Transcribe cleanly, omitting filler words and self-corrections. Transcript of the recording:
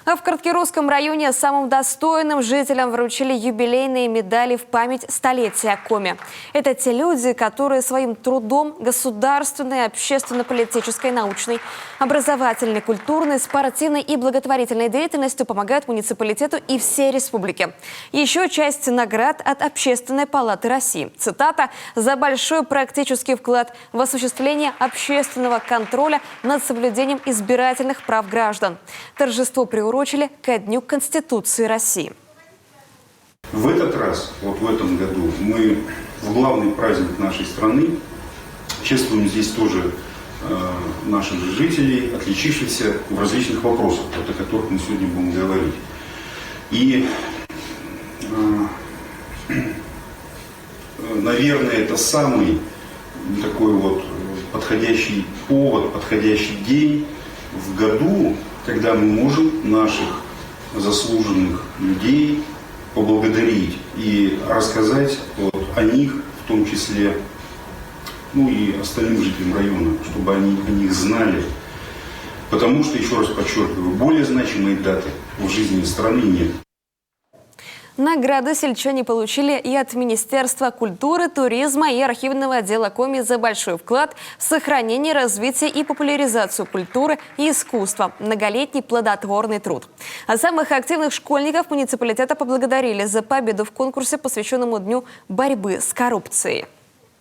А в Краткерусском районе самым достойным жителям вручили юбилейные медали в память столетия Коми. Это те люди, которые своим трудом государственной, общественно-политической, научной, образовательной, культурной, спортивной и благотворительной деятельностью помогают муниципалитету и всей республике. Еще часть наград от Общественной палаты России. Цитата: «За большой практический вклад в осуществление общественного контроля над соблюдением избирательных прав граждан». Торжество приурочили ко Дню Конституции России. В этот раз, вот в этом году, мы в главный праздник нашей страны чествуем здесь тоже наших же жителей, отличившихся в различных вопросах, вот, о которых мы сегодня будем говорить. И, наверное, это самый такой вот подходящий повод, подходящий день в году, когда мы можем наших заслуженных людей поблагодарить и рассказать вот о них, в том числе, ну и остальным жителям района, чтобы они о них знали. Потому что, еще раз подчеркиваю, более значимой даты в жизни страны нет. Награды сельчане получили и от Министерства культуры, туризма и архивного отдела Коми за большой вклад в сохранение, развитие и популяризацию культуры и искусства, многолетний плодотворный труд. А самых активных школьников муниципалитета поблагодарили за победу в конкурсе, посвященному Дню борьбы с коррупцией.